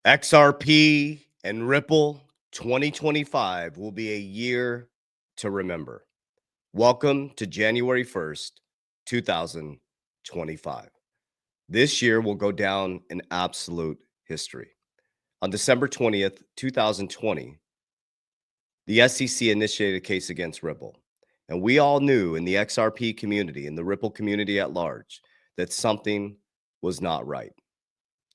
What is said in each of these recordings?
XRP and Ripple 2025 will be a year to remember. Welcome to January 1st, 2025. This year will go down in absolute history. On December 20th, 2020, the SEC initiated a case against Ripple. And we all knew in the XRP community, in the Ripple community at large, that something was not right.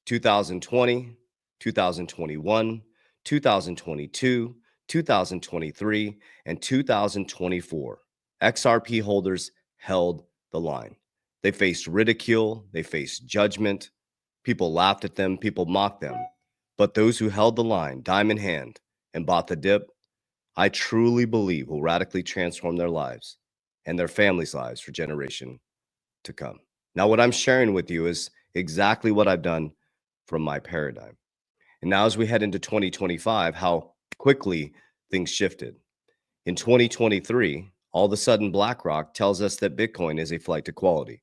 2020, 2021, 2022, 2023, and 2024. XRP holders held the line. They faced ridicule, they faced judgment. People laughed at them, people mocked them. But those who held the line, dime in hand, and bought the dip, I truly believe will radically transform their lives and their families' lives for generation to come. Now, what I'm sharing with you is exactly what I've done from my paradigm. And now, as we head into 2025, how quickly things shifted. In 2023, all of a sudden, BlackRock tells us that Bitcoin is a flight to quality.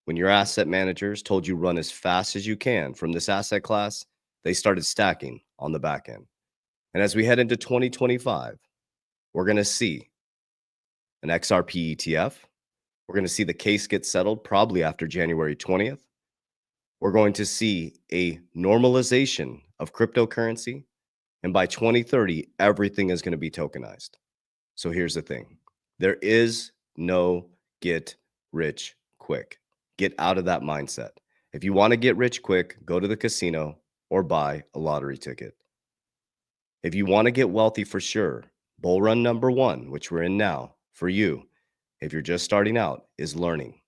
When your asset managers told you run as fast as you can from this asset class, they started stacking on the back end. And as we head into 2025, we're going to see an XRP ETF. We're going to see the case get settled probably after January 20th. We're going to see a normalization of cryptocurrency. And by 2030, everything is going to be tokenized. So here's the thing. There is no get rich quick. Get out of that mindset. If you want to get rich quick, go to the casino or buy a lottery ticket. If you want to get wealthy for sure, bull run number one, which we're in now for you, if you're just starting out, is learning.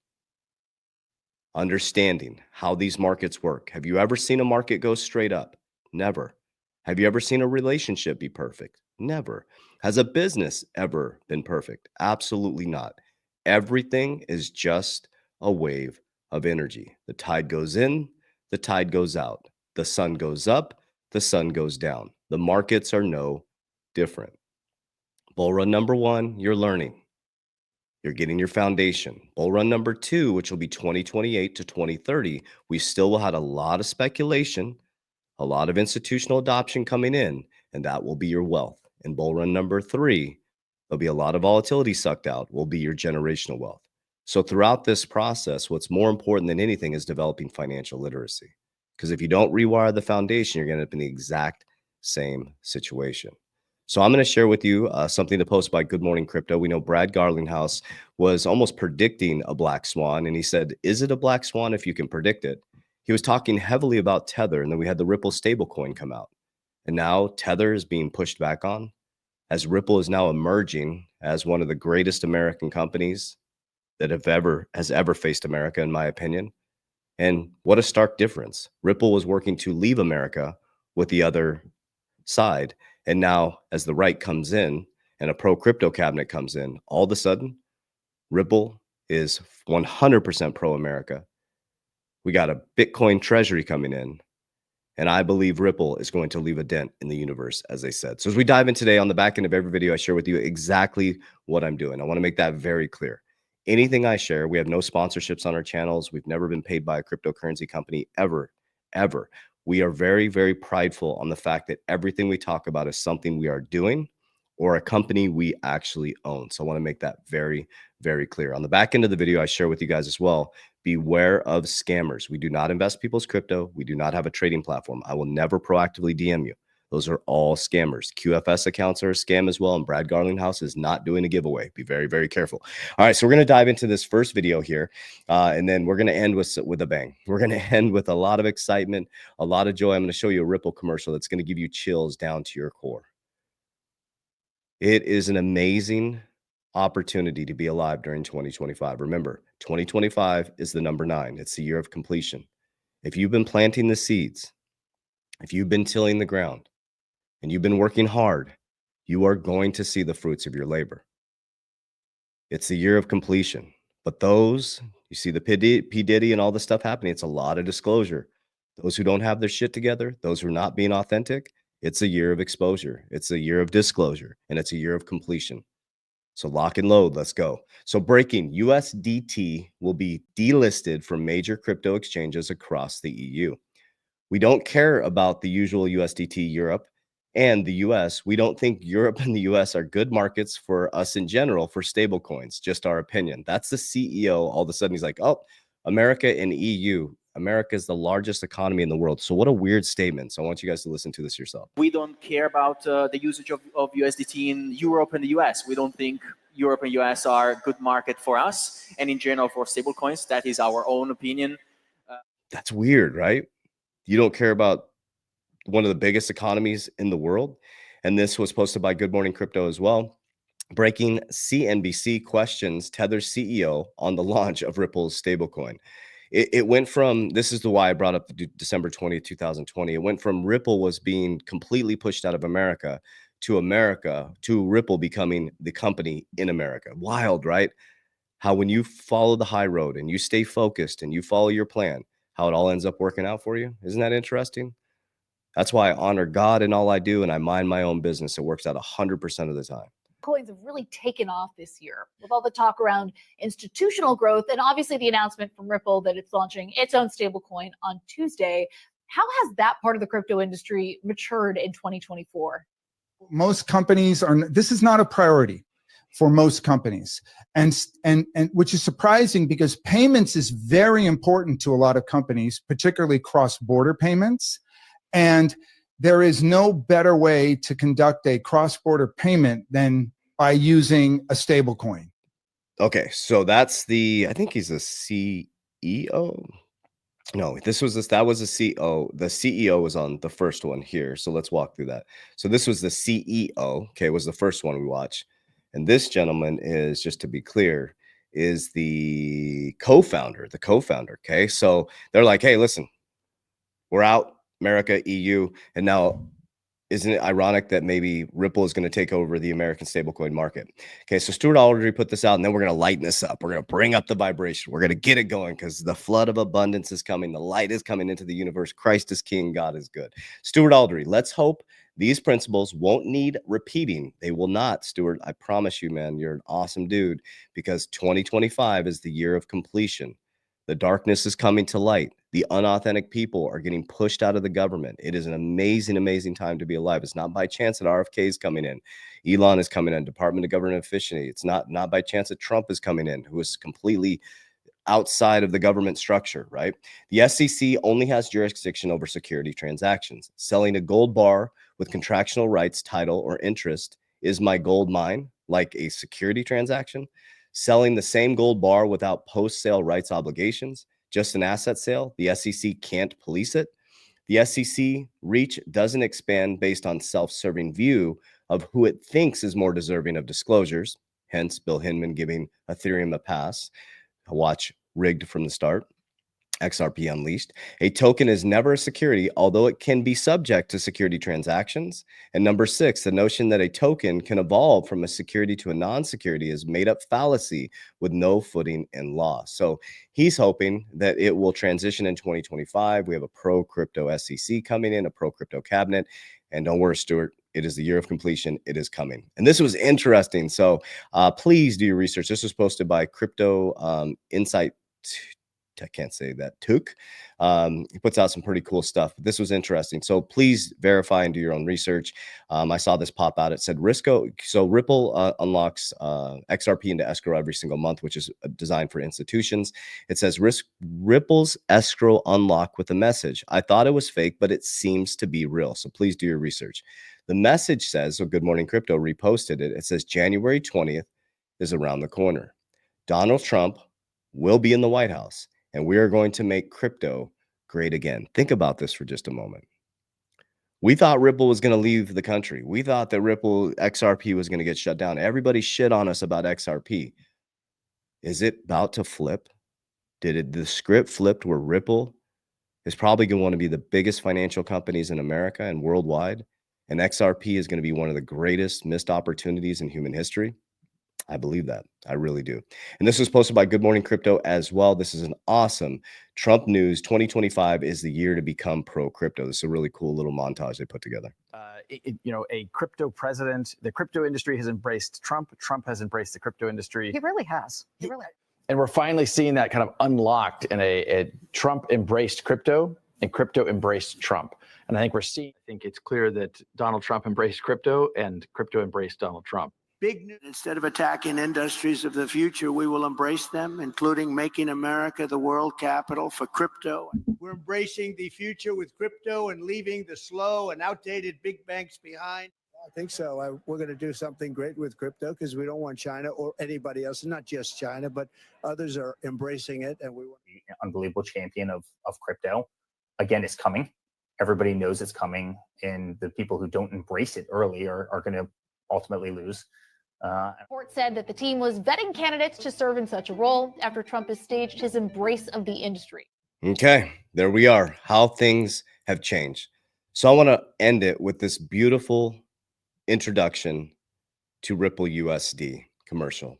Understanding how these markets work. Have you ever seen a market go straight up? Never. Have you ever seen a relationship be perfect? Never. Has a business ever been perfect? Absolutely not. Everything is just a wave of energy. The tide goes in, the tide goes out. The sun goes up, the sun goes down. The markets are no different. Bull run number one, you're learning. You're getting your foundation. Bull run number two, which will be 2028 to 2030, we still will have a lot of speculation, a lot of institutional adoption coming in, and that will be your wealth. And bull run number three, there'll be a lot of volatility sucked out, will be your generational wealth. So throughout this process, what's more important than anything is developing financial literacy. Because if you don't rewire the foundation, you're going to end up in the exact same situation. So I'm going to share with you something to post by Good Morning Crypto. We know Brad Garlinghouse was almost predicting a black swan. And he said, is it a black swan if you can predict it? He was talking heavily about Tether. And then we had the Ripple stablecoin come out. And now Tether is being pushed back on as Ripple is now emerging as one of the greatest American companies that has ever faced America, in my opinion. And what a stark difference. Ripple was working to leave America with the other side. And now, as the right comes in and a pro crypto cabinet comes in, all of a sudden, Ripple is 100% pro America. We got a Bitcoin treasury coming in. And I believe Ripple is going to leave a dent in the universe, as they said. So as we dive in today, on the back end of every video, I share with you exactly what I'm doing. I want to make that very clear. Anything I share, we have no sponsorships on our channels. We've never been paid by a cryptocurrency company ever, ever. We are very, very prideful on the fact that everything we talk about is something we are doing or a company we actually own. So I want to make that very, very clear. On the back end of the video, I share with you guys as well, beware of scammers. We do not invest people's crypto. We do not have a trading platform. I will never proactively DM you. Those are all scammers. QFS accounts are a scam as well. And Brad Garlinghouse is not doing a giveaway. Be very, very careful. All right. So we're going to dive into this first video here. And then we're going to end with a bang. We're going to end with a lot of excitement, a lot of joy. I'm going to show you a Ripple commercial that's going to give you chills down to your core. It is an amazing opportunity to be alive during 2025. Remember, 2025 is the number 9. It's the year of completion. If you've been planting the seeds, if you've been tilling the ground, and you've been working hard, you are going to see the fruits of your labor. It's the year of completion. But those, you see the P. Diddy and all the stuff happening, it's a lot of disclosure. Those who don't have their shit together, those who are not being authentic, it's a year of exposure. It's a year of disclosure, and it's a year of completion. So lock and load, let's go. So breaking, USDT will be delisted from major crypto exchanges across the EU. We don't care about the usual USDT Europe and the US. We don't think Europe and the US are good markets for us in general for stable coins, just our opinion. That's the CEO. All of a sudden, he's like, oh, America and EU. America is the largest economy in the world. So what a weird statement. So I want you guys to listen to this yourself. We don't care about the usage of USDT in Europe and the US. We don't think Europe and US are a good market for us. And in general, for stablecoins, that is our own opinion. That's weird, right? You don't care about one of the biggest economies in the world. And this was posted by Good Morning Crypto as well. Breaking CNBC questions Tether's CEO on the launch of Ripple's stablecoin. It went from, this is the why I brought up December 20th, 2020. It went from Ripple was being completely pushed out of America to Ripple becoming the company in America. Wild, right? How when you follow the high road and you stay focused and you follow your plan, how it all ends up working out for you. Isn't that interesting? That's why I honor God in all I do, and I mind my own business. It works out 100% of the time. Coins have really taken off this year with all the talk around institutional growth and obviously the announcement from Ripple that it's launching its own stablecoin on Tuesday. How has that part of the crypto industry matured in 2024? Most companies are, this is not a priority for most companies. And which is surprising because payments is very important to a lot of companies, particularly cross-border payments. And there is no better way to conduct a cross-border payment than by using a stable coin. Okay, so that's I think he's a CEO. No, that was a CEO. The CEO was on the first one here. So let's walk through that. So this was the CEO. Okay, was the first one we watched. And this gentleman is, just to be clear, is the co-founder. Okay, so they're like, hey, listen, we're out. America, EU, and now isn't it ironic that maybe Ripple is going to take over the American stablecoin market? Okay, so Stuart Aldrey put this out, and then we're going to lighten this up. We're going to bring up the vibration. We're going to get it going because the flood of abundance is coming. The light is coming into the universe. Christ is king. God is good. Stuart Aldrey, let's hope these principles won't need repeating. They will not, Stuart. I promise you, man, you're an awesome dude, because 2025 is the year of completion. The darkness is coming to light. The unauthentic people are getting pushed out of the government. It is an amazing, amazing time to be alive. It's not by chance that RFK is coming in. Elon is coming in. Department of Government Efficiency. It's not by chance that Trump is coming in, who is completely outside of the government structure, right? The SEC only has jurisdiction over security transactions. Selling a gold bar with contractual rights, title, or interest is my gold mine, like a security transaction. Selling the same gold bar without post-sale rights obligations, just an asset sale, the SEC can't police it. The SEC reach doesn't expand based on self-serving view of who it thinks is more deserving of disclosures, hence Bill Hinman giving Ethereum a pass. Watch rigged from the start. XRP unleashed. A token is never a security, although it can be subject to security transactions. And number 6, the notion that a token can evolve from a security to a non-security is made up fallacy with no footing in law. So he's hoping that it will transition in 2025. We have a pro-crypto SEC coming in, a pro-crypto cabinet. And don't worry, Stuart, it is the year of completion. It is coming. And this was interesting. So please do your research. This was posted by Crypto Insight. I can't say that. Took. He puts out some pretty cool stuff. This was interesting. So please verify and do your own research. I saw this pop out. It said Ripple unlocks XRP into escrow every single month, which is designed for institutions. It says Ripple's escrow unlock with a message. I thought it was fake, but it seems to be real. So please do your research. The message says, so Good Morning Crypto reposted it. It says January 20th is around the corner. Donald Trump will be in the White House, and we are going to make crypto great again. Think about this for just a moment. We thought Ripple was going to leave the country. We thought that XRP was going to get shut down. Everybody shit on us about XRP. Is it about to flip? The script flipped where Ripple is probably going to want to be the biggest financial companies in America and worldwide, and XRP is going to be one of the greatest missed opportunities in human history? I believe that. I really do. And this was posted by Good Morning Crypto as well. This is an awesome Trump news. 2025 is the year to become pro-crypto. This is a really cool little montage they put together. A crypto president. The crypto industry has embraced Trump. Trump has embraced the crypto industry. He really has. He really has. And we're finally seeing that kind of unlocked in a Trump embraced crypto. and crypto embraced Trump. And I think I think it's clear that Donald Trump embraced crypto and crypto embraced Donald Trump. Big news. Instead of attacking industries of the future, we will embrace them, including making America the world capital for crypto. We're embracing the future with crypto and leaving the slow and outdated big banks behind. I think so. We're going to do something great with crypto because we don't want China or anybody else, not just China, but others are embracing it. And we want the unbelievable champion of crypto. Again, it's coming. Everybody knows it's coming. And the people who don't embrace it early are going to ultimately lose. Report said that the team was vetting candidates to serve in such a role after Trump has staged his embrace of the industry. Okay, there we are. How things have changed. So I want to end it with this beautiful introduction to Ripple USD commercial.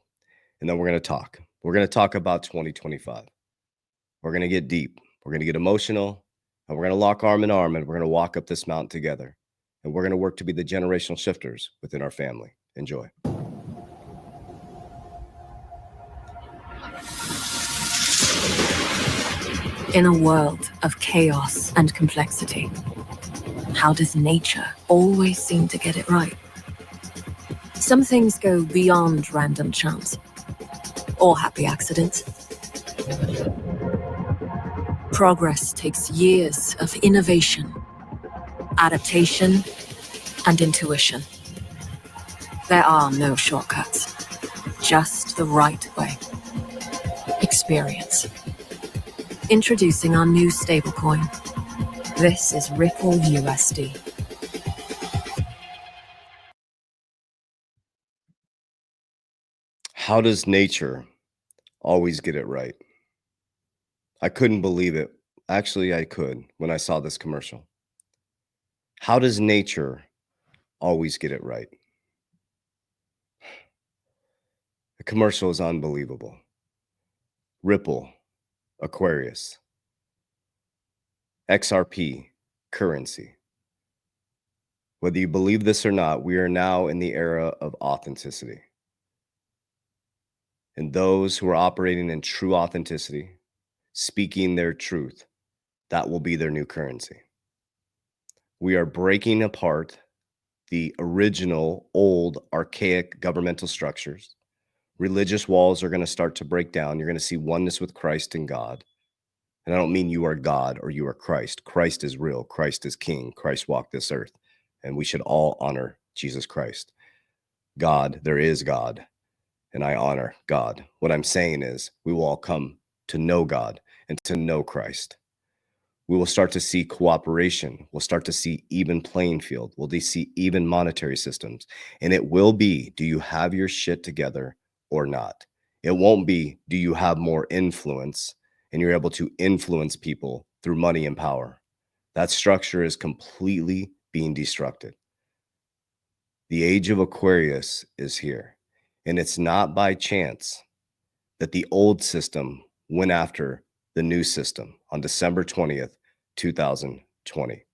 And then we're going to talk. We're going to talk about 2025. We're going to get deep. We're going to get emotional. And we're going to lock arm in arm and we're going to walk up this mountain together. And we're going to work to be the generational shifters within our family. Enjoy. In a world of chaos and complexity, how does nature always seem to get it right? Some things go beyond random chance or happy accidents. Progress takes years of innovation, adaptation, and intuition. There are no shortcuts, just the right way. Experience. Introducing our new stablecoin. This is Ripple USD. How does nature always get it right? I couldn't believe it. Actually, I could when I saw this commercial. How does nature always get it right? The commercial is unbelievable. Ripple, Aquarius, XRP, currency. Whether you believe this or not, we are now in the era of authenticity. And those who are operating in true authenticity, speaking their truth, that will be their new currency. We are breaking apart the original, old, archaic governmental structures. Religious walls are going to start to break down. You're going to see oneness with Christ and God. And I don't mean you are God or you are Christ. Christ is real. Christ is King. Christ walked this earth. And we should all honor Jesus Christ. God, there is God. And I honor God. What I'm saying is we will all come to know God and to know Christ. We will start to see cooperation. We'll start to see even playing field. We'll see even monetary systems. And it will be, do you have your shit together or not? It won't be, do you have more influence and you're able to influence people through money and power? That structure is completely being destructed. The age of Aquarius is here. And it's not by chance that the old system went after the new system on December 20th, 2020.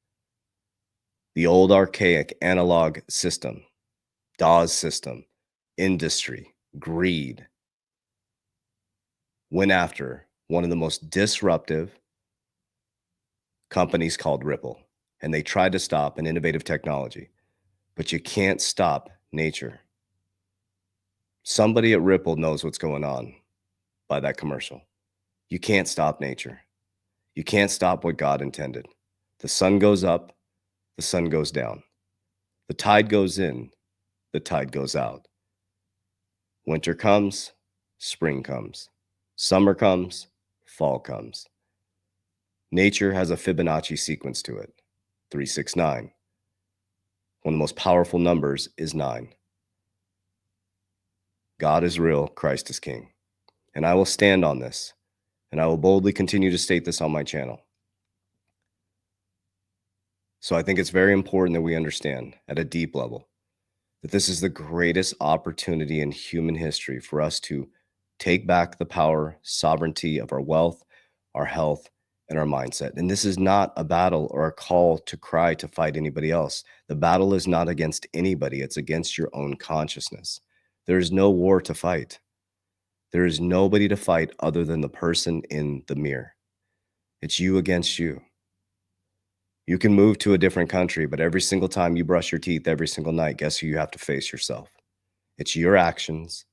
The old archaic analog system, DAWs system, industry, greed, went after one of the most disruptive companies called Ripple. And they tried to stop an innovative technology, but you can't stop nature. Somebody at Ripple knows what's going on by that commercial. You can't stop nature. You can't stop what God intended. The sun goes up, the sun goes down. The tide goes in, the tide goes out. Winter comes, spring comes. Summer comes, fall comes. Nature has a Fibonacci sequence to it, 369. One of the most powerful numbers is 9. God is real, Christ is King. And I will stand on this, and I will boldly continue to state this on my channel. So I think it's very important that we understand at a deep level that this is the greatest opportunity in human history for us to take back the power, sovereignty of our wealth, our health, and our mindset. And this is not a battle or a call to cry to fight anybody else. The battle is not against anybody. It's against your own consciousness. There is no war to fight. There is nobody to fight other than the person in the mirror. It's you against you. You can move to a different country, but every single time you brush your teeth every single night, guess who you have to face? Yourself. It's your actions,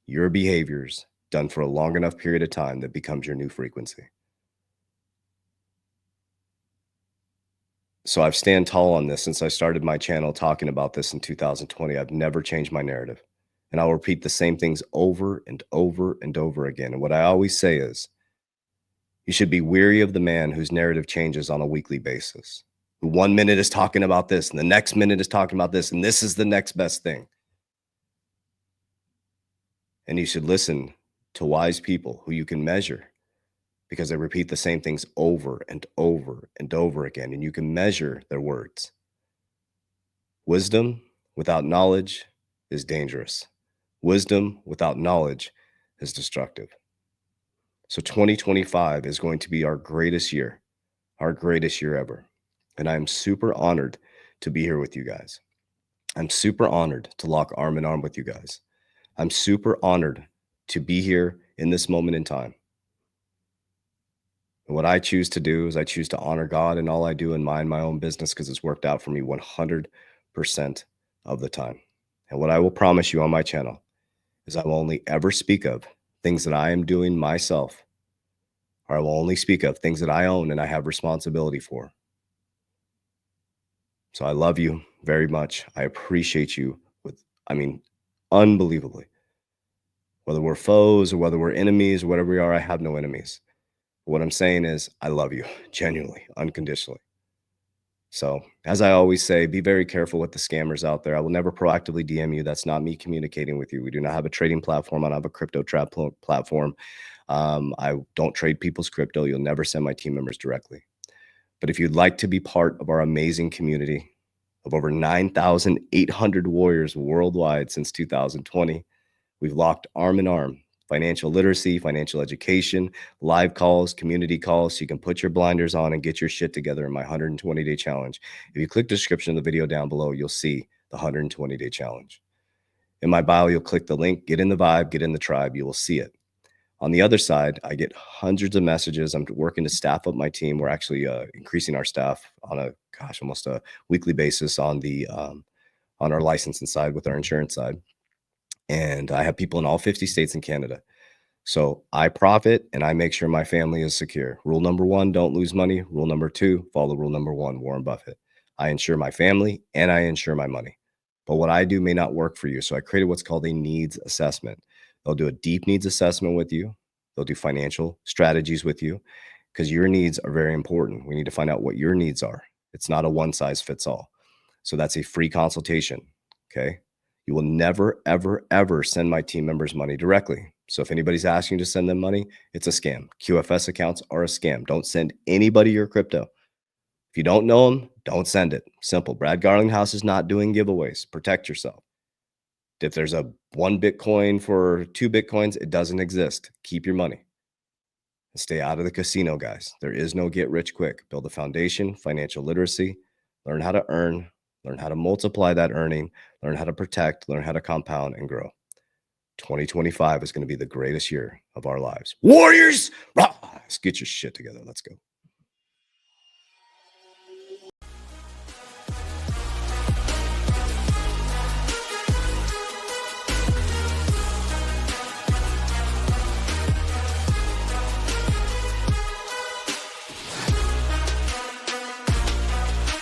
your behaviors done for a long enough period of time that becomes your new frequency. So I've stand tall on this since I started my channel talking about this in 2020. I've never changed my narrative. And I'll repeat the same things over and over and over again. And what I always say is, you should be weary of the man whose narrative changes on a weekly basis, who 1 minute is talking about this and the next minute is talking about this, and this is the next best thing. And you should listen to wise people who you can measure, because they repeat the same things over and over and over again, and you can measure their words. Wisdom without knowledge is dangerous. Wisdom without knowledge is destructive. So 2025 is going to be our greatest year ever. And I'm super honored to be here with you guys. I'm super honored to lock arm in arm with you guys. I'm super honored to be here in this moment in time. And what I choose to do is I choose to honor God in all I do and mind my own business, because it's worked out for me 100% of the time. And what I will promise you on my channel is I will only ever speak of things that I am doing myself, or I will only speak of things that I own and I have responsibility for. So I love you very much. I appreciate you unbelievably. Whether we're foes or whether we're enemies or whatever we are, I have no enemies. What I'm saying is I love you genuinely, unconditionally. So as I always say, be very careful with the scammers out there. I will never proactively DM you. That's not me communicating with you. We do not have a trading platform. I don't have a crypto trap platform. I don't trade people's crypto. You'll never send my team members directly. But if you'd like to be part of our amazing community of over 9,800 warriors worldwide since 2020, we've locked arm in arm. Financial literacy, financial education, live calls, community calls, so you can put your blinders on and get your shit together in my 120-day challenge. If you click the description of the video down below, you'll see the 120-day challenge. In my bio, you'll click the link, get in the vibe, get in the tribe. You will see it. On the other side, I get hundreds of messages. I'm working to staff up my team. We're actually increasing our staff on almost a weekly basis on our licensing side with our insurance side. And I have people in all 50 states and Canada. So I profit and I make sure my family is secure. Rule number 1, don't lose money. Rule number 2, follow rule number 1, Warren Buffett. I insure my family and I insure my money. But what I do may not work for you. So I created what's called a needs assessment. They'll do a deep needs assessment with you. They'll do financial strategies with you, because your needs are very important. We need to find out what your needs are. It's not a one size fits all. So that's a free consultation. Okay. You will never, ever, ever send my team members money directly. So if anybody's asking you to send them money, it's a scam. QFS accounts are a scam. Don't send anybody your crypto. If you don't know them, don't send it. Simple. Brad Garlinghouse is not doing giveaways. Protect yourself. If there's a 1 Bitcoin for 2 Bitcoins, it doesn't exist. Keep your money. And stay out of the casino, guys. There is no get rich quick. Build a foundation, financial literacy, learn how to earn, learn how to multiply that earning, learn how to protect, learn how to compound and grow. 2025 is going to be the greatest year of our lives. Warriors, rise! Get your shit together. Let's go.